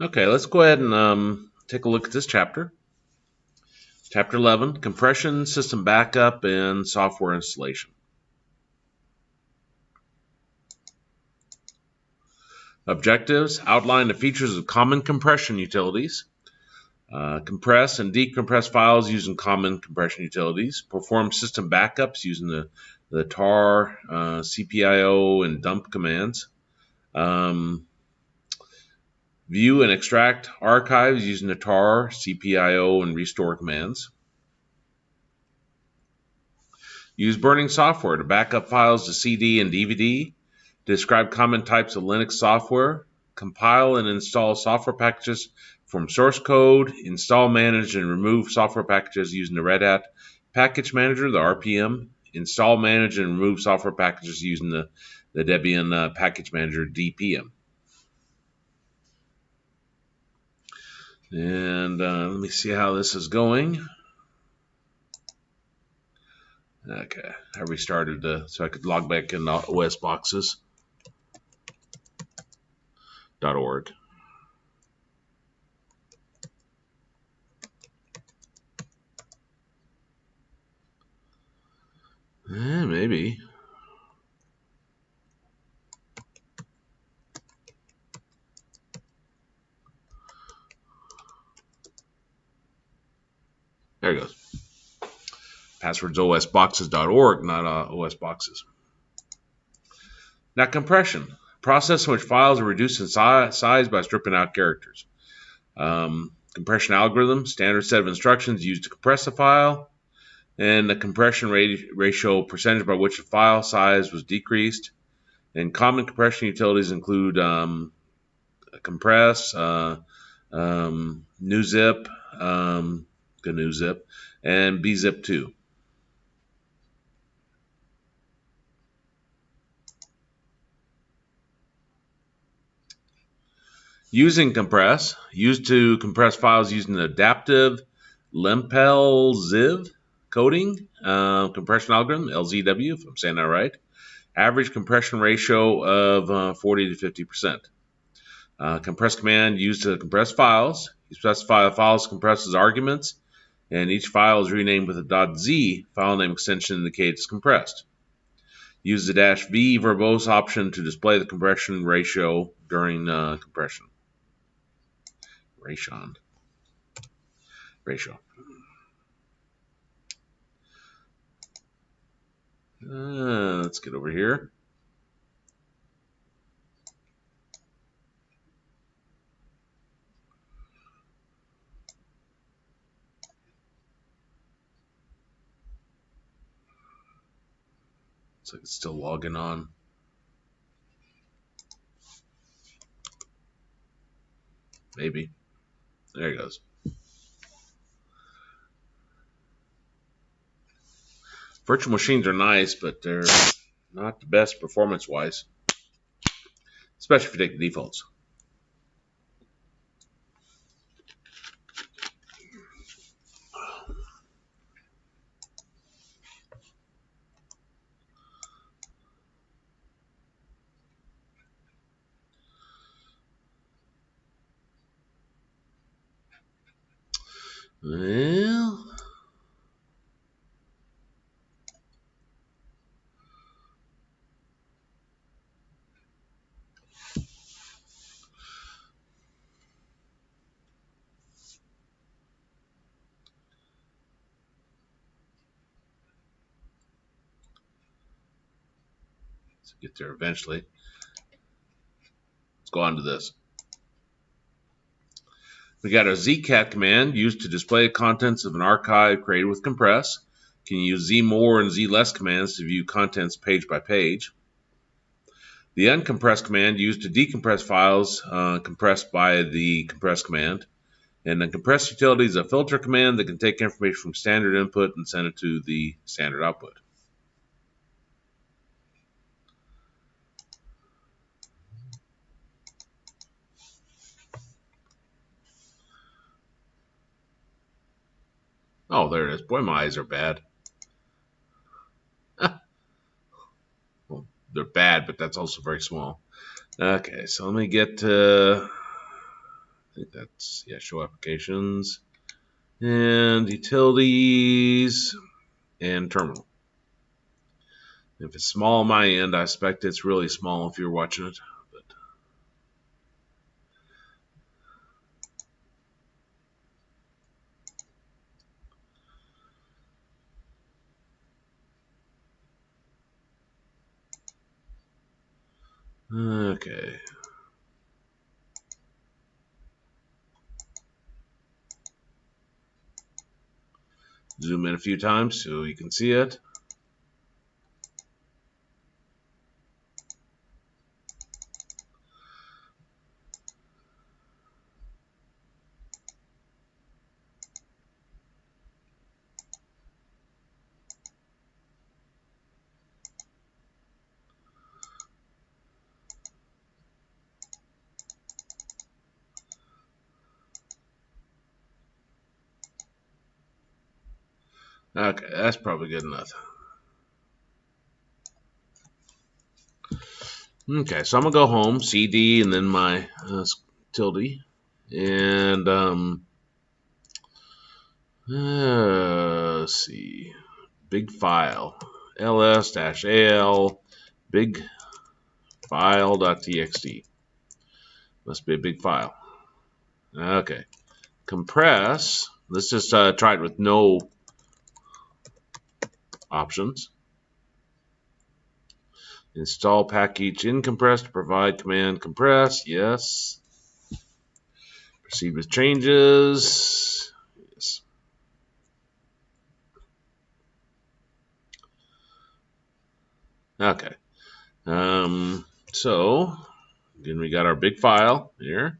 Okay, let's go ahead and take a look at this chapter. Chapter 11, Compression, System Backup, and Software Installation. Objectives: outline the features of common compression utilities. Compress and decompress files using common compression utilities. Perform system backups using the tar, CPIO, and dump commands. View and extract archives using the tar, CPIO, and restore commands. Use burning software to back up files to CD and DVD. Describe common types of Linux software. Compile and install software packages from source code. Install, manage, and remove software packages using the Red Hat Package Manager, the RPM. Install, manage, and remove software packages using the Debian Package Manager, DPM. And let me see how this is going. Okay, I restarted so I could log back in osboxes.org. Maybe. There it goes. Password's osboxes.org, not osboxes. Now, compression. Process in which files are reduced in size by stripping out characters. Compression algorithm, standard set of instructions used to compress a file, and the compression ratio percentage by which the file size was decreased. And common compression utilities include compress, NewZip, GNUZip, and bzip2. Using compress, used to compress files using adaptive Lempel-Ziv coding compression algorithm, LZW, if I'm saying that right. Average compression ratio of 40 to 50%. Compress command used to compress files. You specify the files compress as arguments, and each file is renamed with a .z file name extension indicates compressed. Use the -v verbose option to display the compression ratio during compression. Ratio. Let's get over here. Looks like it's still logging on. Maybe. There it goes. Virtual machines are nice, but they're not the best performance-wise, especially if you take the defaults. Well, let's get there eventually. Let's go on to this. We got a zcat command used to display the contents of an archive created with compress. Can use zmore and zless commands to view contents page by page. The uncompress command used to decompress files compressed by the compress command. And the compress utility is a filter command that can take information from standard input and send it to the standard output. Oh, there it is. Boy, my eyes are bad. Well, they're bad, but that's also very small. Okay, so let me get to I think that's, yeah, show applications and utilities and terminal. If it's small on my end, I expect it's really small if you're watching it. Okay. Zoom in a few times so you can see it. Okay, that's probably good enough. Okay, so I'm gonna go home, CD, and then my tilde, and let's see, big file, ls-al, big file.txt. Must be a big file. Okay, compress. Let's just try it with no options. Install package in compress to provide command compress. Yes. Proceed with changes. Yes. Okay. So again, we got our big file here.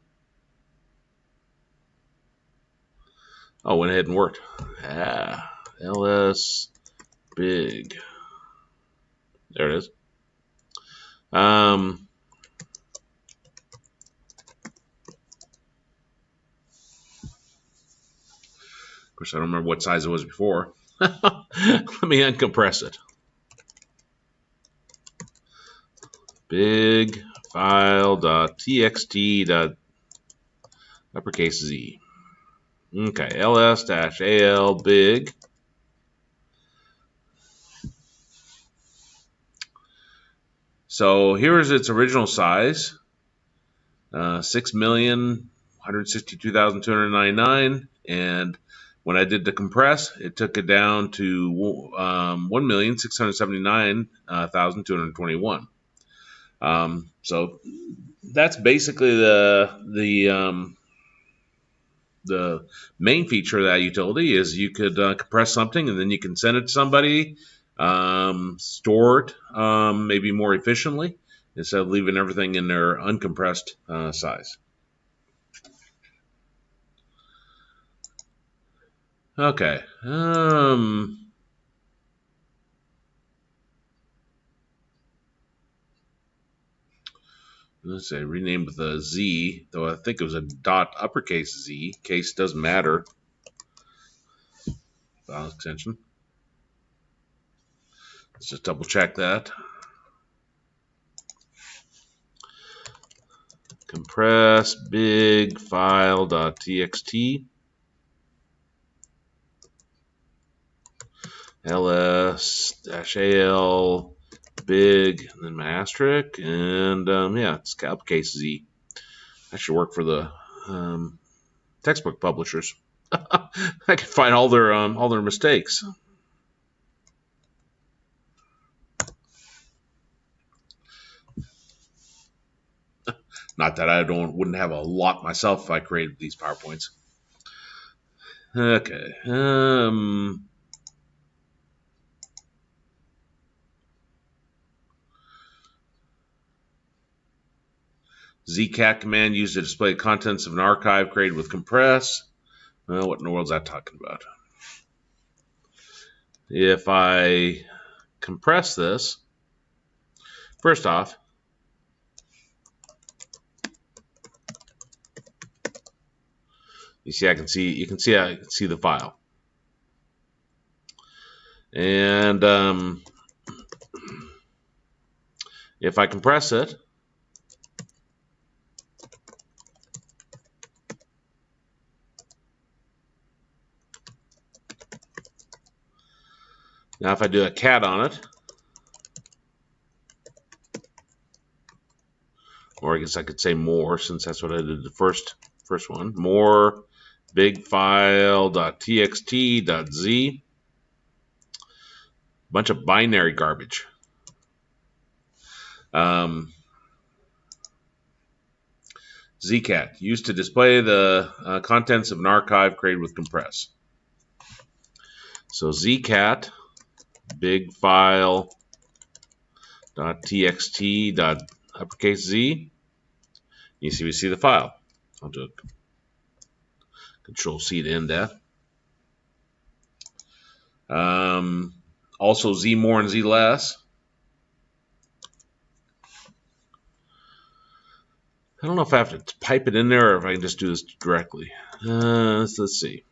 Oh, went ahead and worked. ls big. There it is. Of course, I don't remember what size it was before. Let me uncompress it. Big file.txt. Uppercase Z. Okay, ls-al big. So here is its original size, 6,162,299, and when I did the compress, it took it down to 1,679,221. So that's basically the main feature of that utility is you could compress something and then you can send it to somebody, store it maybe more efficiently instead of leaving everything in their uncompressed size. Okay. Let's say rename with a Z, though I think it was a dot uppercase Z. Case doesn't matter. File extension. Let's just double check that. Compress big file.txt. ls-al big, and then my asterisk, and yeah, it's uppercase Z. That should work for the textbook publishers. I can find all their mistakes. Not that I wouldn't have a lot myself if I created these PowerPoints. Okay. zcat command used to display contents of an archive created with compress. Well, what in the world is that talking about? If I compress this, first off, you can see the file. And if I compress it, Now if I do a cat on it, or I guess I could say more since that's what I did the first one. More big file.txt.z. Bunch of binary garbage. Zcat, used to display the contents of an archive created with compress. So zcat big file.txt. uppercase Z. We see the file. I'll do Control C to end that. Also Z more and Z less. I don't know if I have to pipe it in there or if I can just do this directly. Let's see.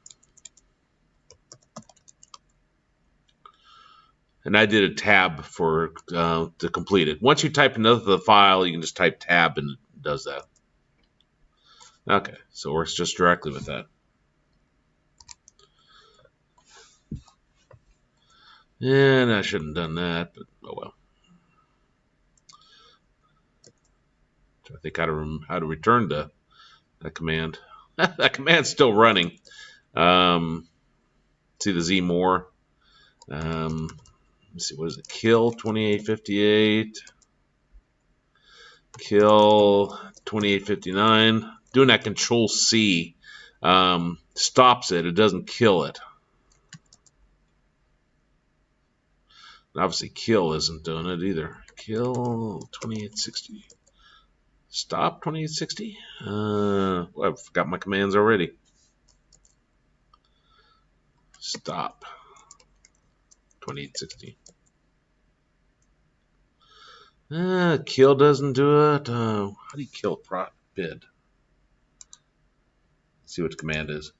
And I did a tab for to complete it. Once you type another file, you can just type tab and it does that. Okay, so it works just directly with that. And I shouldn't have done that, but oh well. So I think how to return to that command. That command's still running. See the Z more. Let's see, what is it? Kill 2858. Kill 2859. Doing that Control C stops it. It doesn't kill it. And obviously, kill isn't doing it either. Kill 2860. Stop 2860. Well, I forgot my commands already. Stop 2860. Kill doesn't do it. How do you kill prop bid? Let's see what the command is.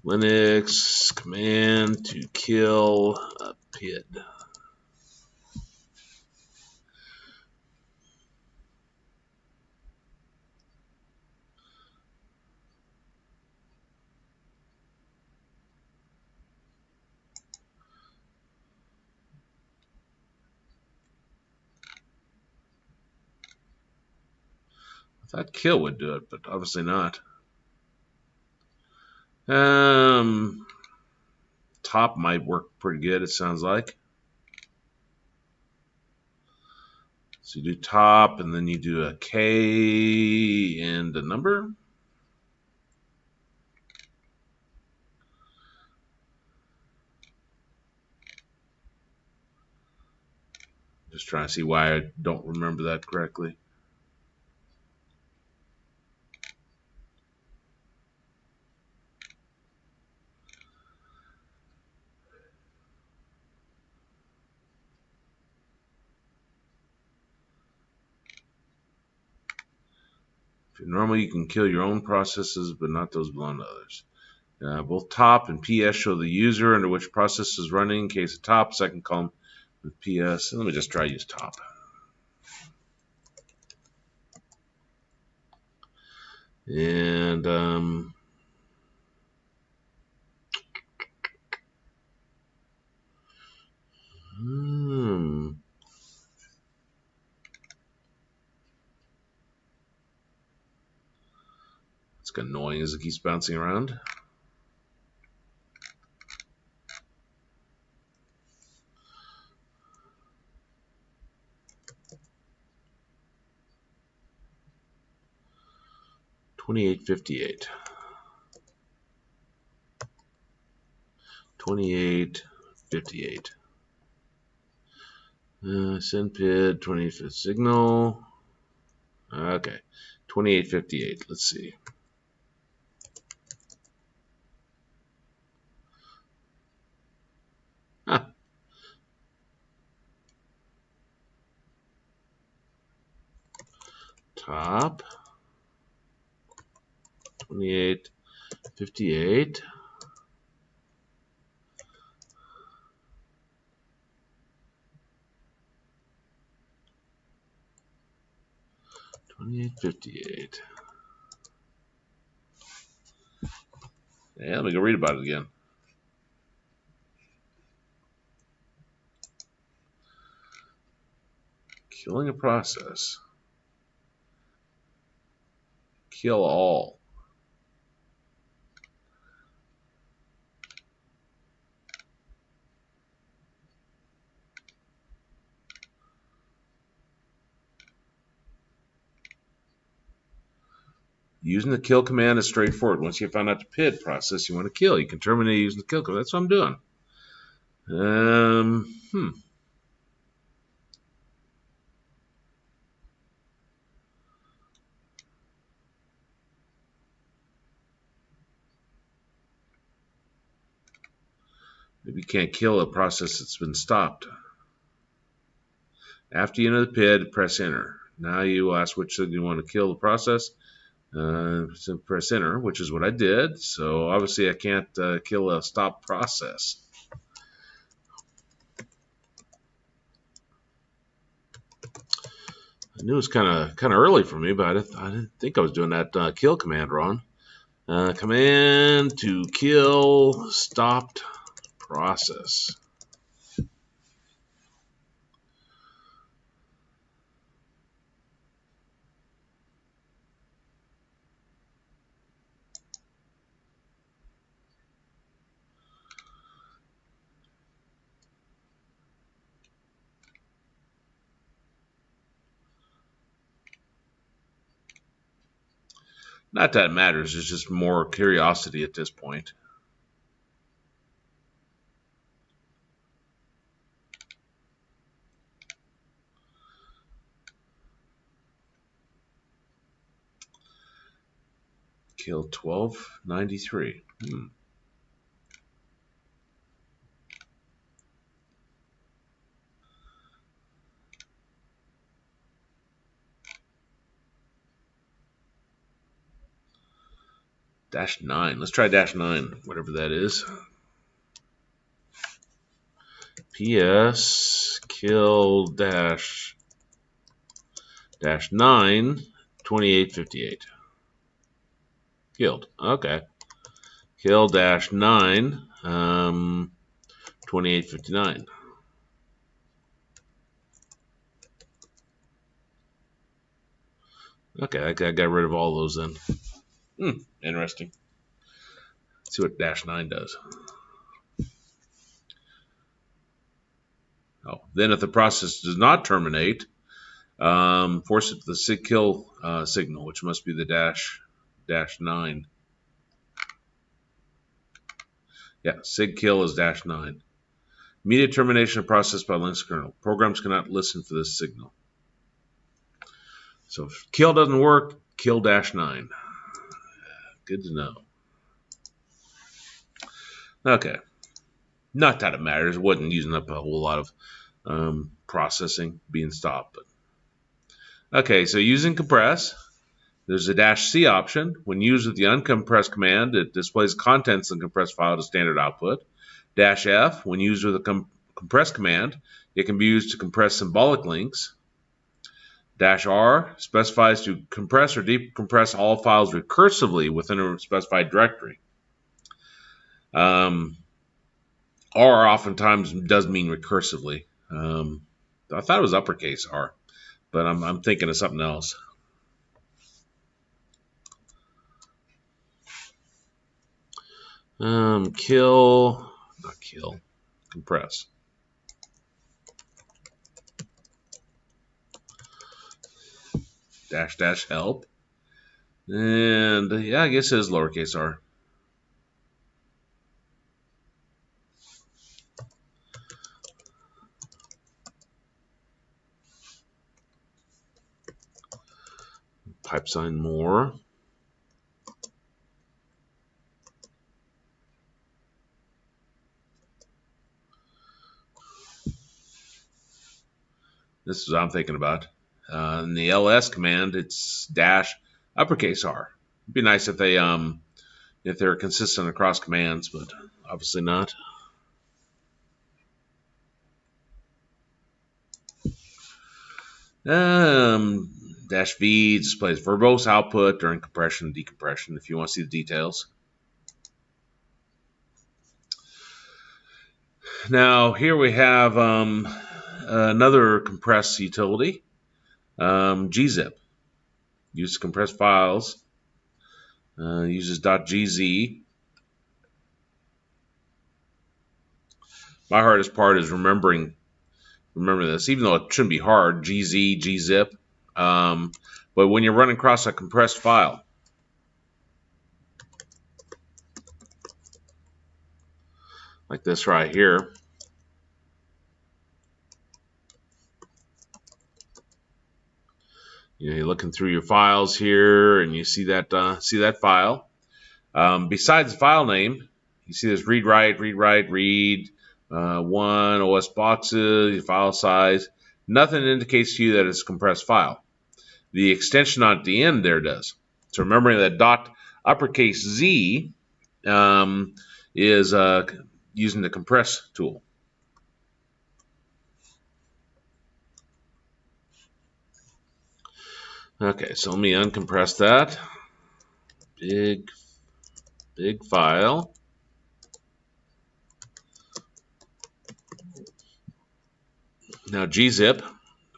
Linux command to kill a PID. I thought kill would do it, but obviously not. Top might work pretty good, it sounds like. So you do top, and then you do a K and a number. Just trying to see why I don't remember that correctly. Normally, you can kill your own processes, but not those belong to others. Both top and PS show the user under which process is running. In case of top, second column with PS. Let me just try to use top. And it's annoying as it keeps bouncing around. $28.58. 28.58. Send PID 25th signal. Okay, 28.58. Let's see. Huh. Top 28.58. $28.58. Yeah, let me go read about it again. Killing a process. Kill all. Using the kill command is straightforward. Once you found out the PID process you want to kill, you can terminate using the kill command. That's what I'm doing. Maybe you can't kill a process that's been stopped. After you enter the PID, press enter. Now you ask which signal you want to kill the process. So press enter, which is what I did. So obviously I can't kill a stop process. I knew it was kind of early for me, but I didn't think I was doing that kill command wrong. Command to kill stopped process. Not that it matters. It's just more curiosity at this point. Kill 1293. -9. Let's try -9, whatever that is. PS kill -9 2858. Killed. Okay. Kill -9 2859. Okay, I got rid of all those then. Interesting. Let's see what -9 does. Oh, then if the process does not terminate, force it to the sig kill signal, which must be the -9. Yeah, sig kill is -9. Immediate termination of process by Linux kernel. Programs cannot listen for this signal. So if kill doesn't work, kill -9. Good to know. Okay. Not that it matters. It wasn't using up a whole lot of processing being stopped. But okay, so using compress, there's a -C option. When used with the uncompress command, it displays contents in the compressed file to standard output. -F, when used with a compress command, it can be used to compress symbolic links. -R specifies to compress or decompress all files recursively within a specified directory. R oftentimes does mean recursively. I thought it was uppercase R, but I'm thinking of something else. Compress. --help. And yeah, I guess it is lowercase r. Pipe sign more. This is what I'm thinking about. In the ls command, it's --uppercase R. It'd be nice if they're consistent across commands, but obviously not. -V displays verbose output during compression and decompression if you want to see the details. Now here we have another compress utility, gzip. Used to compress files. Uses .gz. My hardest part is remembering this, even though it shouldn't be hard. GZ, gzip. But when you're running across a compressed file, like this right here, you're looking through your files here, and you see that file. Besides the file name, you see this read write, read, one OS boxes, your file size. Nothing indicates to you that it's a compressed file. The extension at the end there does. So remembering that dot uppercase Z is using the compress tool. Okay, so let me uncompress that. Big file. Now gzip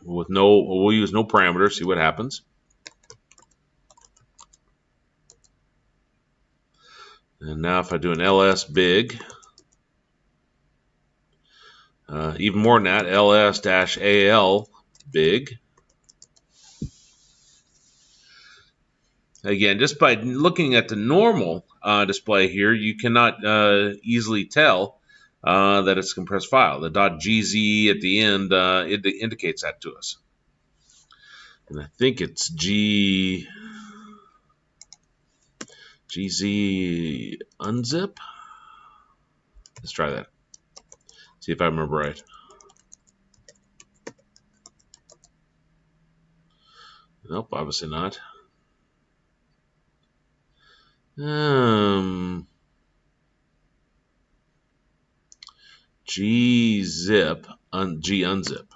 with we'll use no parameters, see what happens. And now if I do an ls big, even more than that, ls-al big. Again, just by looking at the normal display here, you cannot easily tell that it's a compressed file. The .gz at the end it indicates that to us. And I think it's gz unzip. Let's try that. See if I remember right. Nope, obviously not. Gzip, unzip.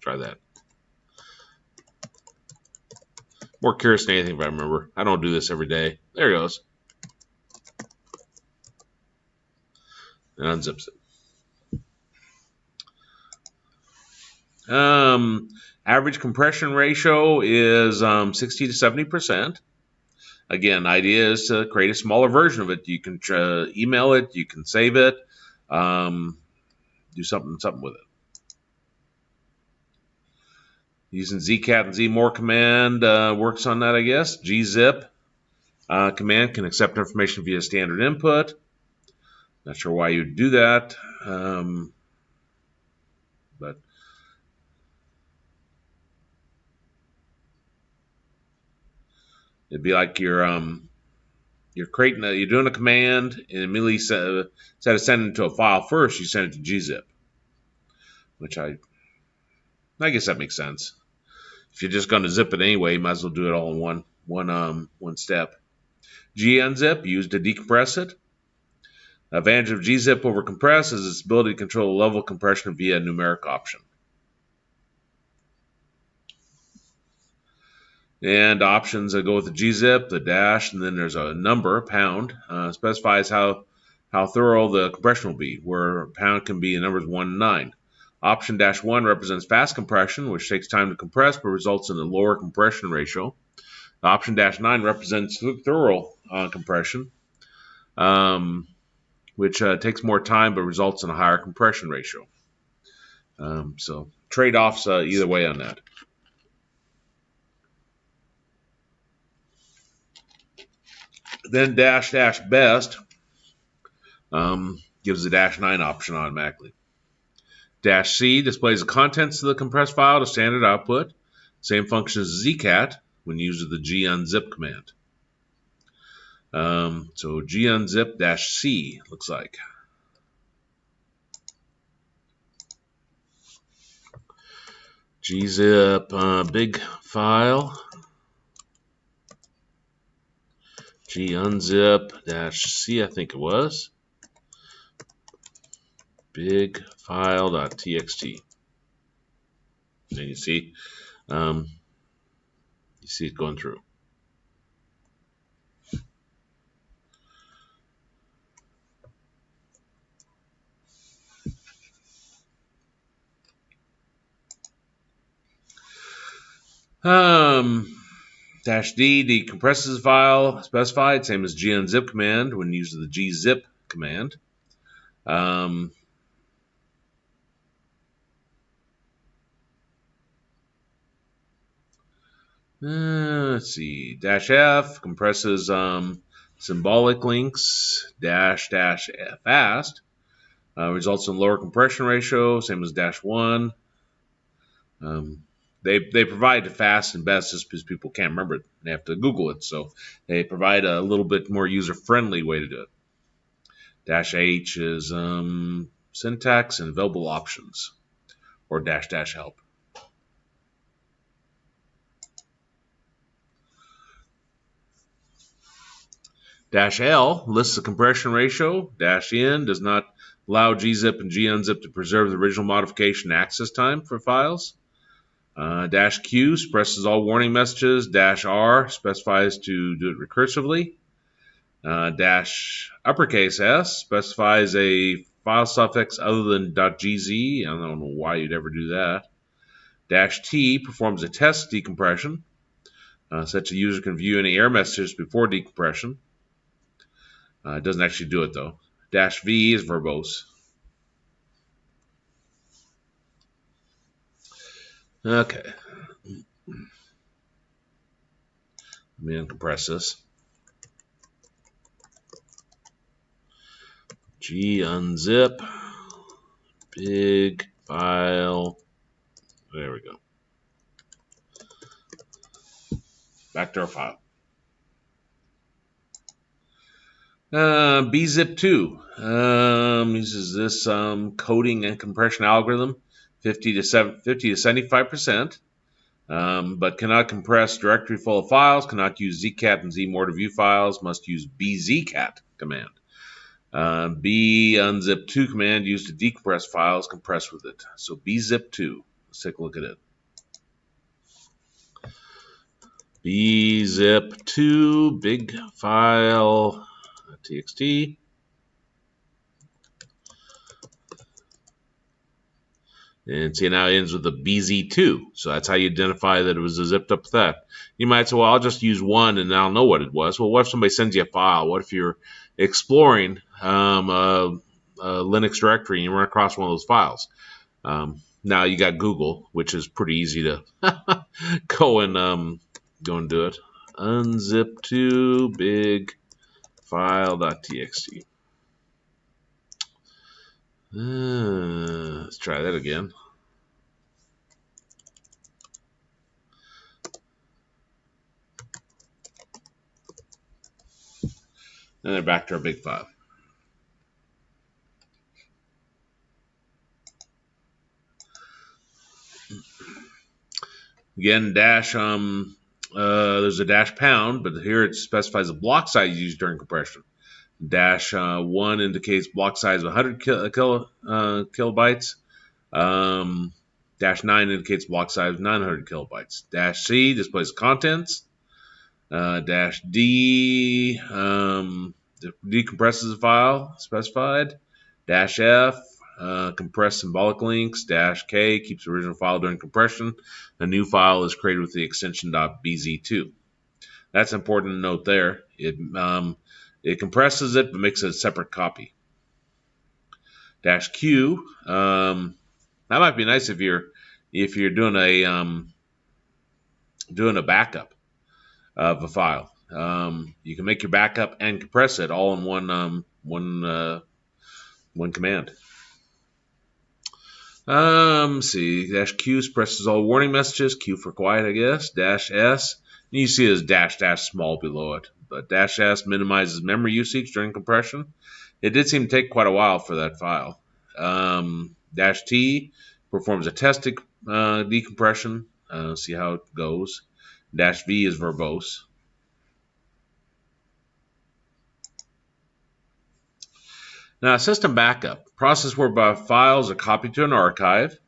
Try that. More curious than anything if I remember. I don't do this every day. There it goes. And unzips it. Average compression ratio is 60 to 70%. Again, the idea is to create a smaller version of it. You can email it, you can save it, do something with it. Using zcat and zmore command works on that, I guess. Gzip command can accept information via standard input. Not sure why you'd do that, but it'd be like you're doing a command and immediately instead of sending it to a file first, you send it to gzip, which I guess that makes sense. If you're just going to zip it anyway, you might as well do it all in one step. Gunzip used to decompress it. The advantage of gzip over compress is its ability to control the level of compression via a numeric option. And options that go with the gzip, the dash, and then there's a number, pound, specifies how thorough the compression will be, where pound can be the numbers 1 and 9. Option -1 represents fast compression, which takes time to compress but results in a lower compression ratio. Option -9 represents thorough compression, which takes more time but results in a higher compression ratio. So trade-offs either way on that. Then -best gives the -9 option automatically. -C displays the contents of the compressed file to standard output. Same function as zcat when used with the gunzip command. So gunzip -C looks like. Gzip big file. Gunzip -C I think it was. Big file.txt. And you see it going through. Dash D decompresses the file specified, same as gunzip command when using the gzip command. Let's see. Dash F compresses symbolic links. Dash fast results in lower compression ratio, same as dash 1. They provide the fast and best just because people can't remember it. They have to Google it, so they provide a little bit more user-friendly way to do it. Dash H is syntax and available options, or dash help. Dash L lists the compression ratio. Dash N does not allow gzip and gunzip to preserve the original modification access time for files. Dash Q suppresses all warning messages. Dash R specifies to do it recursively. Dash uppercase S specifies a file suffix other than .gz. I don't know why you'd ever do that. Dash T performs a test decompression, such a user can view any error messages before decompression. It doesn't actually do it though. Dash V is verbose. Okay. Let me uncompress this. Gunzip, big file. There we go. Back to our file. bzip2 uses this coding and compression algorithm, 50 to 75%, but cannot compress directory full of files, cannot use zcat and zmore to view files, must use bzcat command. bunzip2 command used to decompress files, compress with it. So bzip2, let's take a look at it. bzip2 big file txt. And see, now it ends with a BZ2. So that's how you identify that it was a zipped up with that. You might say, well, I'll just use one and I'll know what it was. Well, what if somebody sends you a file? What if you're exploring a Linux directory and you run across one of those files? Now you got Google, which is pretty easy to go and do it. Unzip2 big file.txt. Let's try that again. And then back to our big file. Again, dash, there's a dash pound, but here it specifies the block size used during compression. Dash 1 indicates block size of 100 kilobytes. Dash 9 indicates block size of 900 kilobytes. Dash C displays contents. Dash D decompresses the file specified. Dash F compress symbolic links. Dash K keeps the original file during compression. A new file is created with the extension .bz2. That's important to note there. It compresses it, but makes it a separate copy. Dash Q. That might be nice if you're doing a backup of a file. You can make your backup and compress it all in one command. See, dash Q suppresses all warning messages. Q for quiet, I guess. Dash S. You see it as dash small below it. But dash S minimizes memory usage during compression. It did seem to take quite a while for that file. Dash T performs a test decompression. See how it goes. Dash V is verbose. Now, system backup, process whereby files are copied to an archive.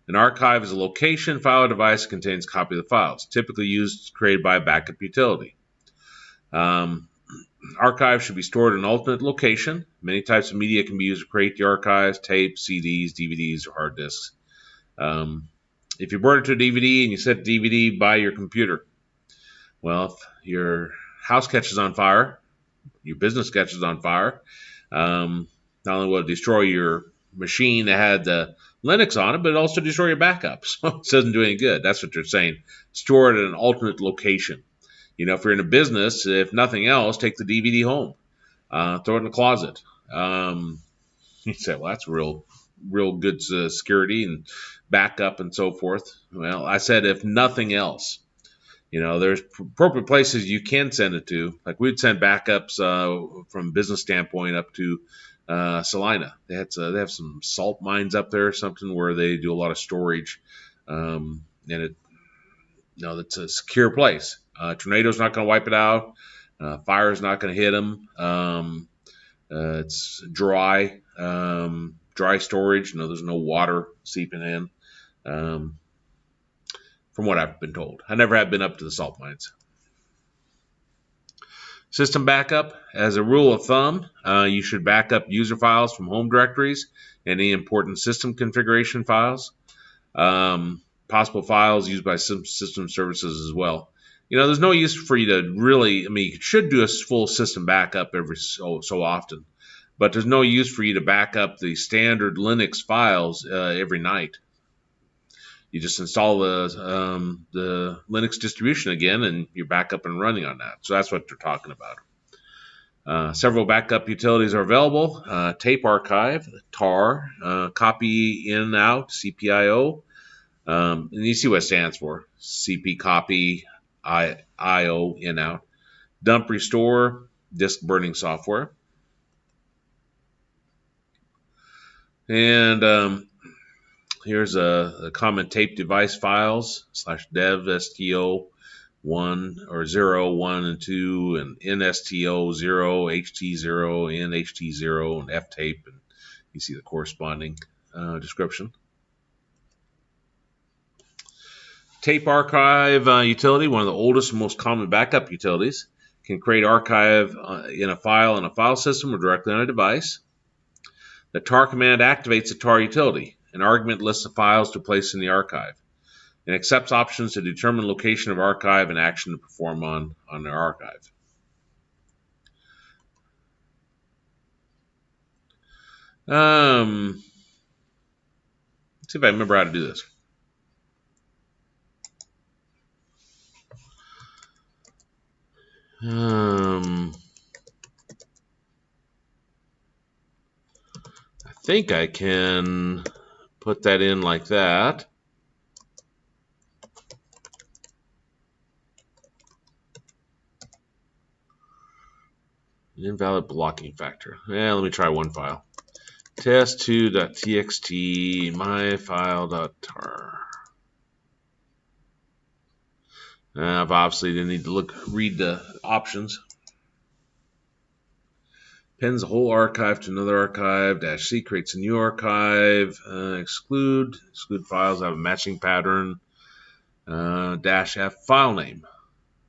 An archive is a location file or device that contains a copy of the files, typically created by a backup utility. Archives should be stored in an alternate location. Many types of media can be used to create the archives: tapes, CDs, DVDs, or hard disks. If you burn it to a DVD and you set DVD by your computer, well, if your house catches on fire, your business catches on fire, not only will it destroy your machine that had the Linux on it, but it also destroy your backup. So it doesn't do any good. That's what they're saying. Store it at an alternate location. If you're in a business, if nothing else, take the DVD home, throw it in the closet. You say, well, that's real good security and backup and so forth. Well, I said, if nothing else, there's appropriate places you can send it to. Like we'd send backups from a business standpoint up to Salina. They have some salt mines up there or something where they do a lot of storage, and it's a secure place. Tornado's not going to wipe it out. Fire's not going to hit them. It's dry storage. There's no water seeping in. From what I've been told, I never have been up to the salt mines. System backup. As a rule of thumb, you should back up user files from home directories and any important system configuration files. Possible files used by some system services as well. There's no use for you to really, you should do a full system backup every so often, but there's no use for you to back up the standard Linux files every night. You just install the Linux distribution again, and you're back up and running on that. So that's what they're talking about. Several backup utilities are available. Tape Archive, TAR, Copy In Out, CPIO. And you see what it stands for. CP Copy IO In Out. Dump Restore, disk burning software. And here's a common tape device files /dev STO 1 or 0, 1 and 2, and NSTO 0, HT0, NHT0, and FTape. And you see the corresponding description. Tape Archive utility, one of the oldest and most common backup utilities, can create archive in a file system or directly on a device. The tar command activates the tar utility. An argument lists the files to place in the archive and accepts options to determine location of archive and action to perform on the archive. Let's see if I remember how to do this. I think I can put that in like that. Invalid blocking factor. Let me try one file. test2.txt myfile.tar. I've obviously didn't need to read the options. Appends a whole archive to another archive. -C creates a new archive. Exclude files that have a matching pattern. -F file name.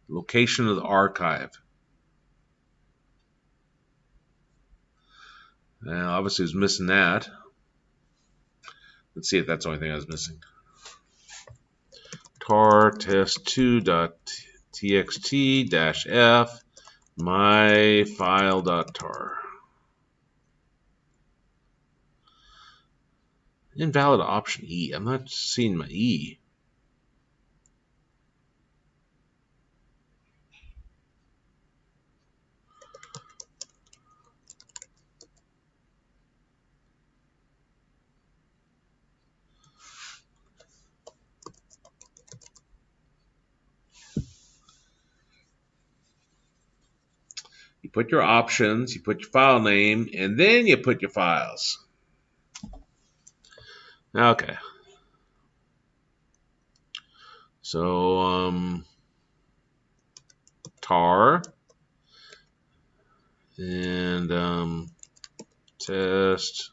Location of the archive. Obviously, I was missing that. Let's see if that's the only thing I was missing. tar test2.txt-f myfile.tar. Invalid option E. I'm not seeing my E. You put your options, you put your file name, and then you put your files. Okay. So, tar and test.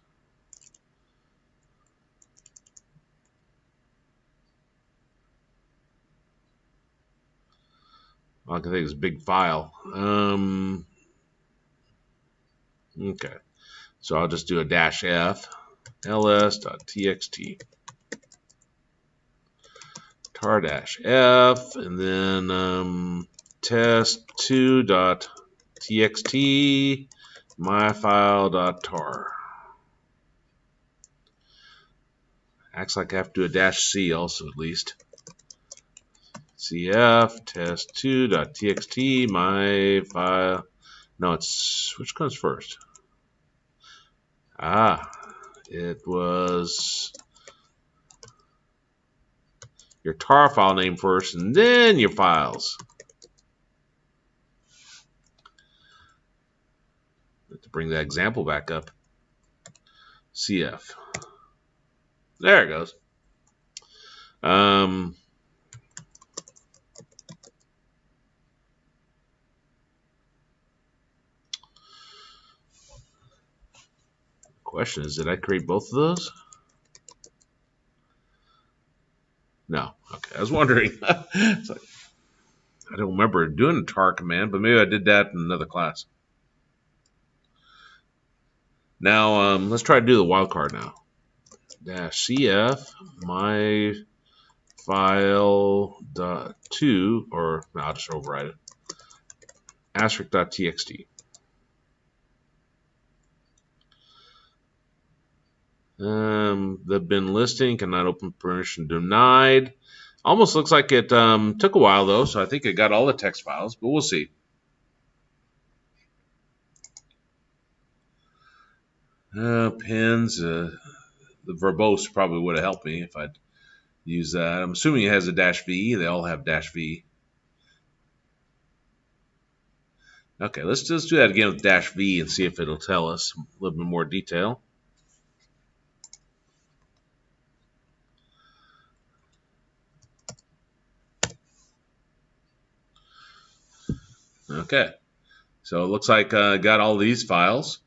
I can think it's a big file. Okay. So I'll just do a -F ls.txt. tar-f, and then test2.txt, myfile.tar. Acts like I have to do a -c also at least. cf test2.txt, my file. No, it's, which comes first? It was your tar file name first, and then your files. To bring that example back up. CF. There it goes. Question is, did I create both of those? No. Okay, I was wondering. It's like, I don't remember doing a tar command, but maybe I did that in another class. Now, let's try to do the wildcard now. -cf my file .2, or no, I'll just override it. *.txt. The bin listing cannot open, permission denied. Almost looks like it took a while though, so I think it got all the text files, but we'll see. Pins, the verbose probably would have helped me if I'd used that. I'm assuming it has a -v. They all have -v. Okay, let's just do that again with -v and see if it'll tell us a little bit more detail. Okay, so it looks like I got all these files.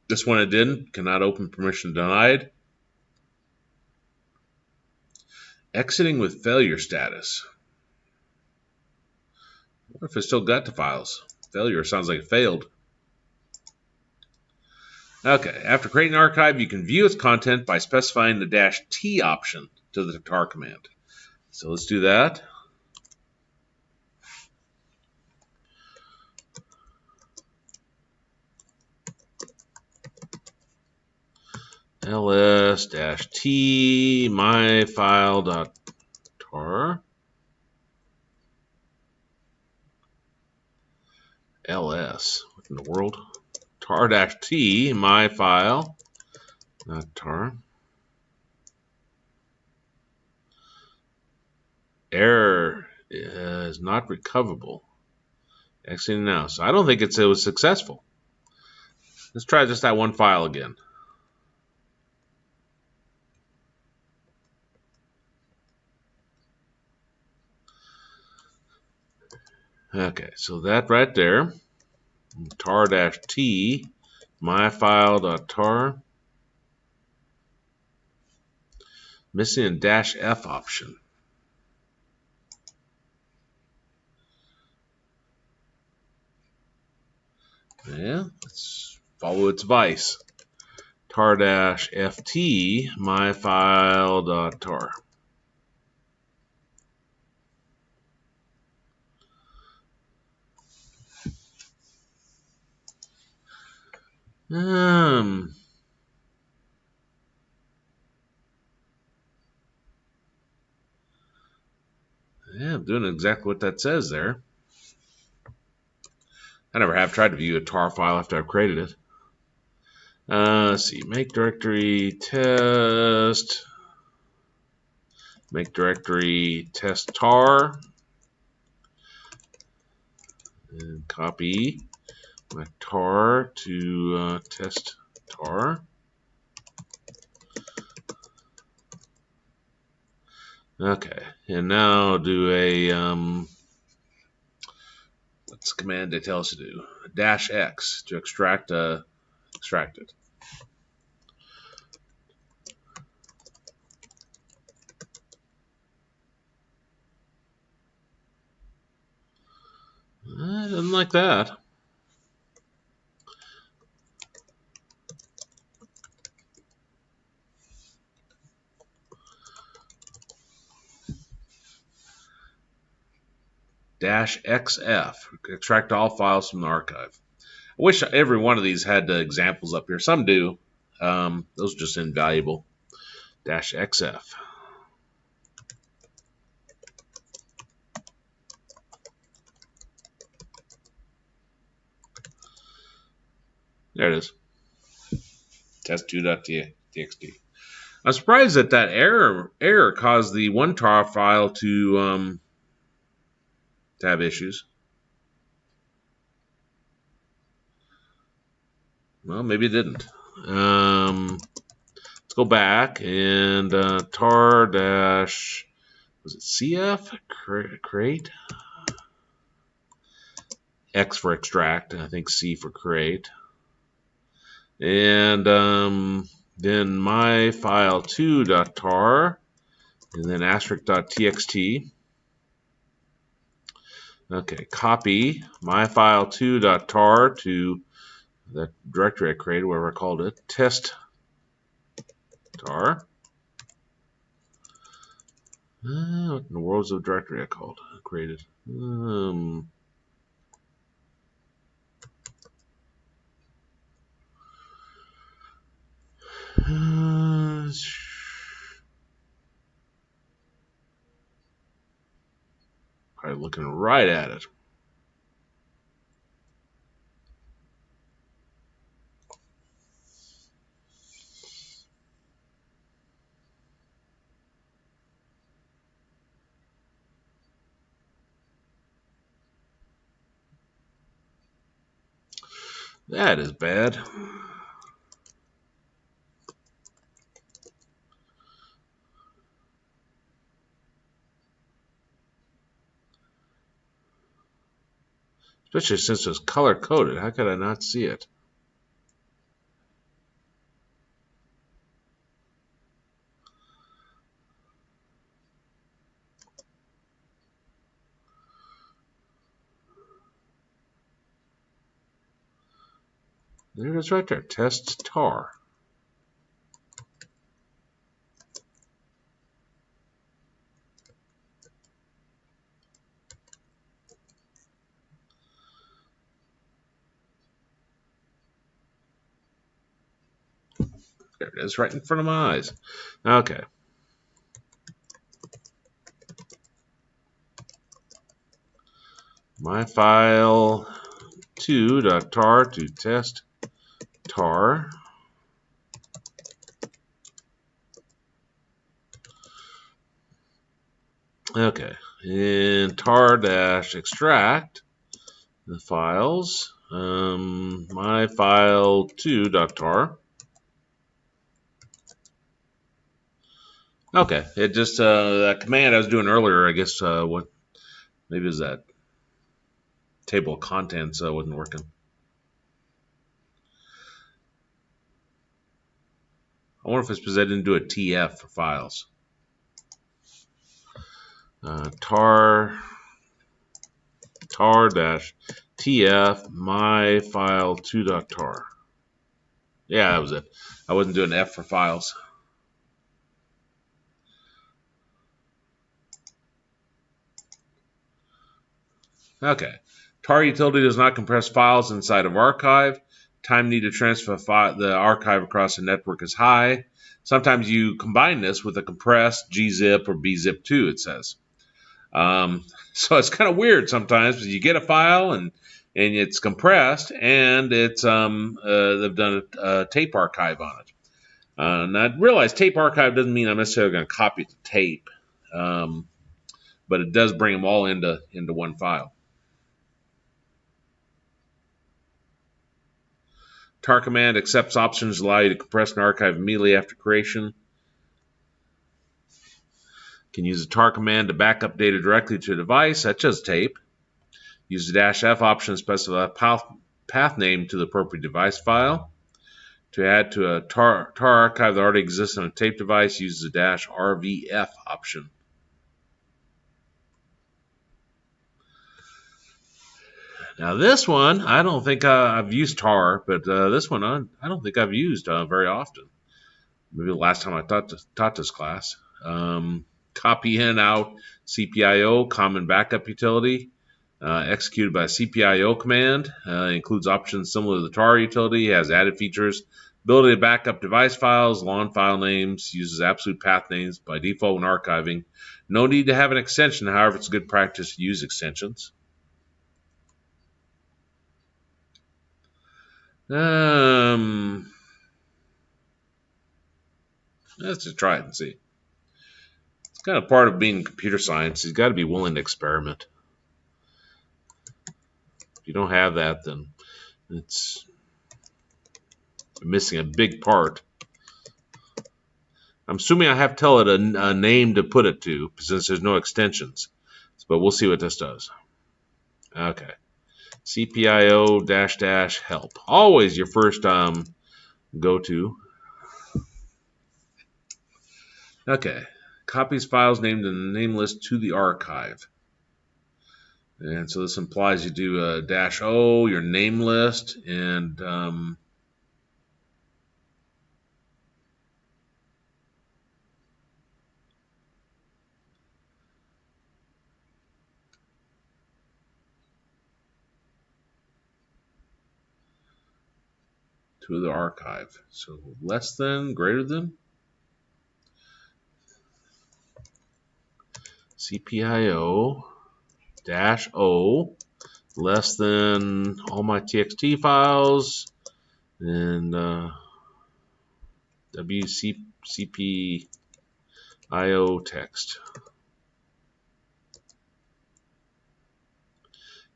This one it didn't. Cannot open, permission denied. Exiting with failure status. What if it still got the files? Failure sounds like it failed. Okay, after creating an archive, you can view its content by specifying the -t option to the tar command. So let's do that. ls-t myfile.tar. ls, what in the world? tar-t myfile, not tar. Error is not recoverable. Exiting now. So I don't think it was successful. Let's try just that one file again. Okay, so that right there, tar-t myfile.tar, missing a -f option. Yeah, let's follow its advice. tar-ft myfile.tar. Yeah, I'm doing exactly what that says there. I never have tried to view a tar file after I've created it. Let's see, make directory test, make directory test tar, and copy my tar to test tar. Okay, and now do a what's the command they tell us to do? -x to extract it. I didn't like that. -XF. Extract all files from the archive. I wish every one of these had examples up here. Some do. Those are just invaluable. -XF. There it is. Test2.txt. I'm surprised that error caused the one tar file to have issues. Well, maybe it didn't. Let's go back and tar dash, was it CF? Create? X for extract, I think C for create. And then my file 2.tar, and then asterisk.txt. Okay, copy my file 2.tar to that directory I created, whatever I called it, test tar. What in the world is the directory I created? Probably looking right at it. That is bad. Especially since it's color coded. How could I not see it? There it is right there. Test tar. There it is, right in front of my eyes. Okay. My file 2.tar to test tar. Okay. And tar dash extract the files. My file 2.tar. Okay, it just that command I was doing earlier. I guess what maybe it was that table of contents wasn't working. I wonder if it's because I didn't do a TF for files. Tar dash TF my file 2.tar. Yeah, that was it. I wasn't doing F for files. Okay. Tar utility does not compress files inside of archive. Time needed to transfer the archive across the network is high. Sometimes you combine this with a compressed gzip or bzip2, it says. So it's kind of weird sometimes because you get a file and it's compressed and it's they've done a tape archive on it. And I realize tape archive doesn't mean I'm necessarily going to copy the tape, but it does bring them all into one file. Tar command accepts options allow you to compress an archive immediately after creation. You can use the tar command to backup data directly to a device, such as tape. Use the -F option to specify a path name to the appropriate device file. To add to a tar archive that already exists on a tape device, use the -RVF option. Now this one, I don't think I've used tar, but this one I don't think I've used very often. Maybe the last time I taught this class. Copy in out CPIO, common backup utility. executed by a CPIO command. Includes options similar to the tar utility. Has added features. Ability to back up device files, long file names, uses absolute path names by default when archiving. No need to have an extension, however, it's good practice to use extensions. Let's just try it and see. It's kind of part of being computer science. You've got to be willing to experiment. If you don't have that, then it's missing a big part. I'm assuming I have to tell it a name to put it to, since there's no extensions. But we'll see what this does. Okay. CPIO -- help. Always your first go-to. Okay. Copies files named in the name list to the archive. And so this implies you do a -O, your name list, and to the archive. So less than, greater than? CPIO -O less than all my TXT files and WCPIO text.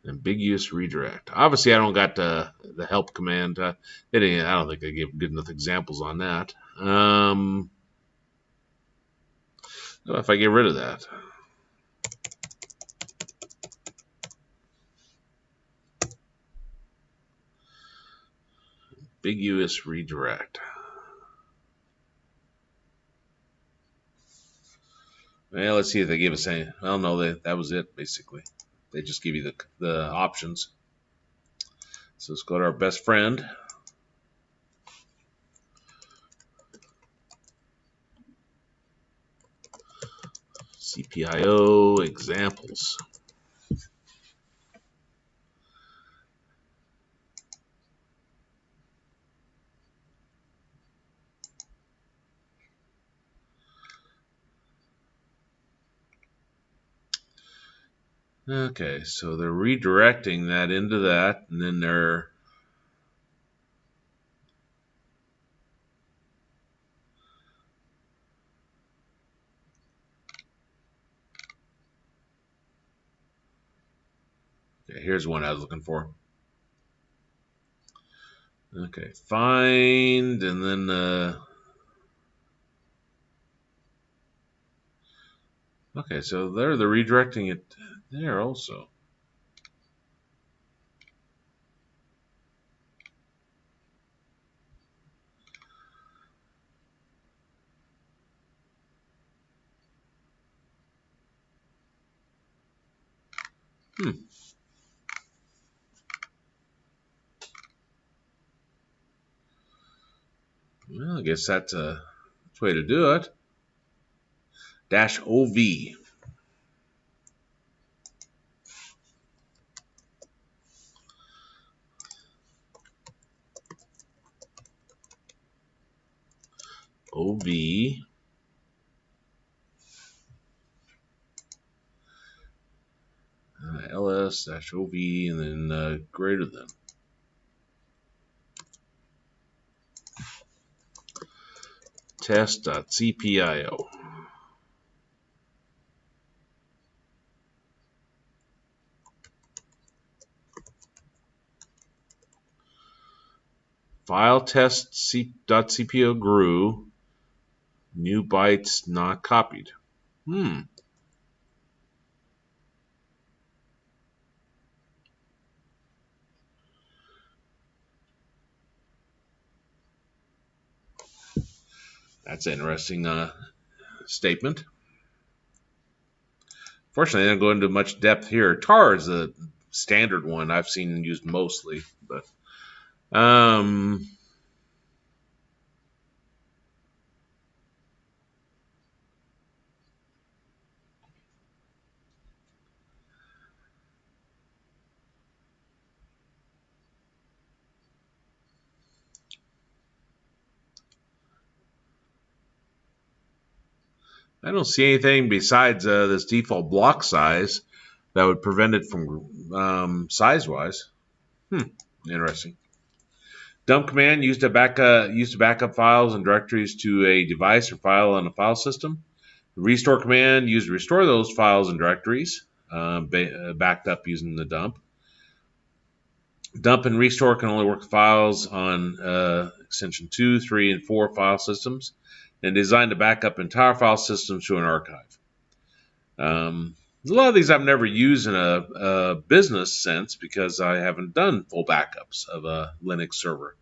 Ambiguous redirect. Obviously, I don't got the help command. I don't think they gave good enough examples on that. If I get rid of that. Ambiguous redirect. Well, let's see if they give us any. Well, no, that was it, basically. They just give you the options. So let's go to our best friend. CPIO examples. Okay, so they're redirecting that into that, and then they're okay, here's one I was looking for. Okay, find, and then okay, so they're redirecting it there also. Well, I guess that's a way to do it. -OV. OV. ls-OV, and then greater than. Test.cpio. File test.cpo grew. New bytes not copied. That's an interesting statement. Fortunately, I don't go into much depth here. Tar is the standard one I've seen used mostly, but I don't see anything besides this default block size that would prevent it from size-wise. Interesting. Dump command used to back up files and directories to a device or file on a file system. The restore command used to restore those files and directories backed up using the dump. Dump and restore can only work with files on extension 2, 3, and 4 file systems, and designed to back up entire file systems to an archive. A lot of these I've never used in a business sense because I haven't done full backups of a Linux server.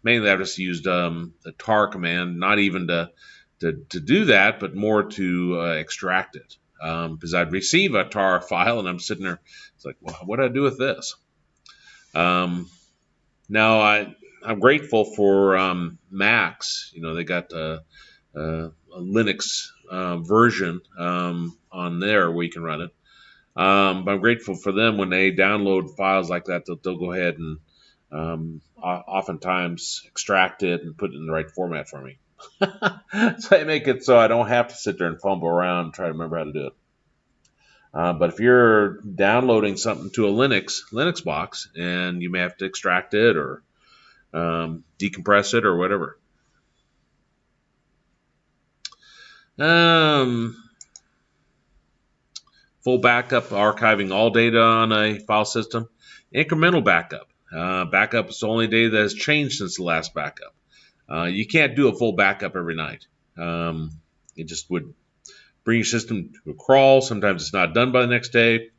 Mainly I've just used the tar command, not even to do that, but more to extract it. Because I'd receive a tar file and I'm sitting there, it's like, well, what do I do with this? Now I'm grateful for Macs. They got a Linux version on there where you can run it. But I'm grateful for them when they download files like that. They'll go ahead and oftentimes extract it and put it in the right format for me. So they make it so I don't have to sit there and fumble around and try to remember how to do it. But if you're downloading something to a Linux box, and you may have to extract it or decompress it or whatever. Full backup, archiving all data on a file system. Incremental backup. Backup is the only data that has changed since the last backup. You can't do a full backup every night. It just would bring your system to a crawl. Sometimes it's not done by the next day.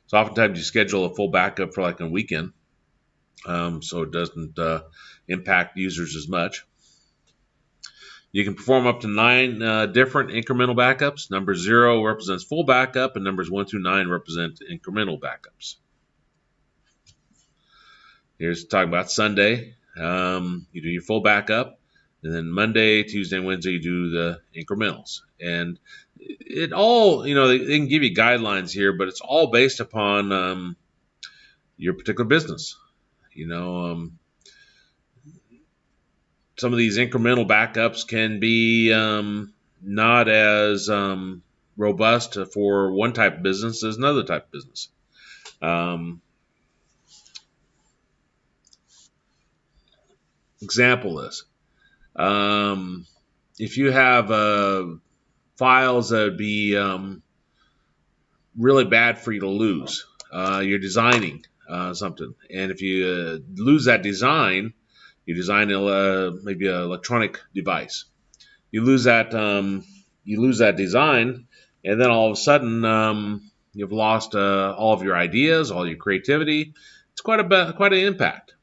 So oftentimes you schedule a full backup for like a weekend, so it doesn't impact users as much. You can perform up to 9 different incremental backups. Number 0 represents full backup, and numbers 1 through 9 represent incremental backups. Here's talking about Sunday. You do your full backup, and then Monday, Tuesday, and Wednesday you do the incrementals. And it all, they can give you guidelines here, but it's all based upon your particular business. Some of these incremental backups can be not as robust for one type of business as another type of business. Example is, if you have files that would be really bad for you to lose, you're designing something, and if you lose that design, you design maybe an electronic device. You lose that design, and then all of a sudden you've lost all of your ideas, all your creativity. It's quite an impact.